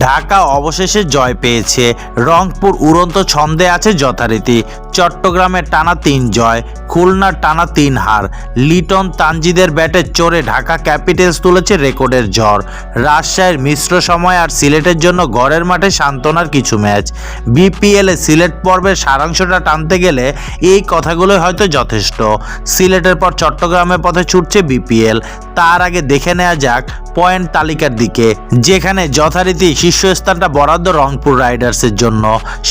ঢাকা অবশেষে জয় পেয়েছে। রংপুর উড়ন্ত ছন্দে আছে যথারীতি। চট্টগ্রামের টানা 3 জয়, খুলনার টানা 3 হার। লিটন তানজিদের ব্যাটে চড়ে ঢাকা ক্যাপিটালস তুলেছে রেকর্ডের ঝড়। রাজশাহীর মিশ্র সময় আর সিলেটের জন্য ঘরের মাঠে সান্ত্বনার কিছু ম্যাচ। বিপিএলে সিলেট পর্বের সারাংশটা টানতে গেলে এই কথাগুলোই হয়তো যথেষ্ট। সিলেটের পর চট্টগ্রামের পথে ছুটছে বিপিএল। তার আগে দেখে নেওয়া যাক পয়েন্ট তালিকার দিকে, যেখানে যথারীতি শীর্ষস্থানটা বরাদ্দ রংপুর রাইডার্সের জন্য।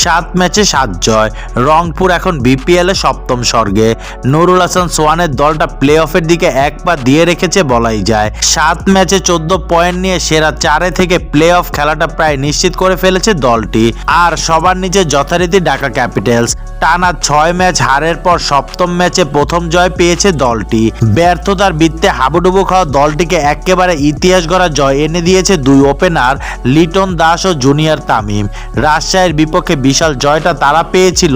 7 ম্যাচে 7 জয়। রংপুর এখন বিপিএলে সপ্তম স্বর্গে। নুরুল হাসান সোহানের দলটা প্লে অফের দিকে এক পা দিয়ে রেখেছে বলাই যায়। 7 ম্যাচে 14 পয়েন্ট নিয়ে সেরা 4 থেকে প্লে অফ খেলাটা প্রায় নিশ্চিত করে ফেলেছে দলটি। আর সবার নিচে যথারীতি ঢাকা ক্যাপিটালস। টানা 6 ম্যাচ হারের পর সপ্তম ম্যাচে প্রথম জয় পেয়েছে দলটি। ব্যর্থতার বৃত্তে হাবুডুবু খাওয়া দলটিকে একেবারে ইতিহাস গড়া জয় এনে দিয়েছে 2 ওপেনার লিটন দাস ও জুনিয়র তামিম। রাজশাহীর বিপক্ষে বিশাল জয়টা তারা পেয়েছিল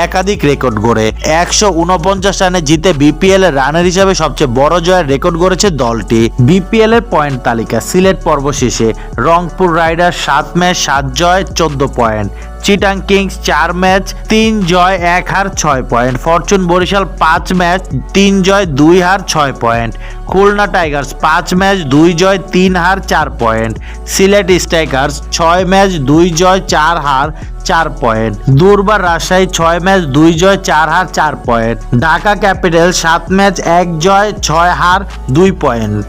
একাধিক রেকর্ড গড়ে। 149 রানে জিতে বিপিএল এর রানের হিসাবে সবচেয়ে বড় জয়ের রেকর্ড গড়েছে দলটি। বিপিএল এর পয়েন্ট তালিকা সিলেট পর্ব শেষে রংপুর রাইডার্স 7 ম্যাচ 7 জয় 14 পয়েন্ট। চিটাং কিংস 4 ম্যাচ 3 জয় 1 হার 6 পয়েন্ট। ফরচুন বরিশাল 5 ম্যাচ 3 জয় 2 হার 6 পয়েন্ট। খুলনা টাইগার্স 5 ম্যাচ 2 জয় 3 হার 4 পয়েন্ট। সিলেট স্ট্রাইকার্স 6 ম্যাচ 2 জয় 4 হার 4 পয়েন্ট। দুর্বার রাজশাহী 6 ম্যাচ 2 জয় 4 হার 4 পয়েন্ট। ঢাকা ক্যাপিটাল 7 ম্যাচ 1 জয় 6 হার 2 পয়েন্ট।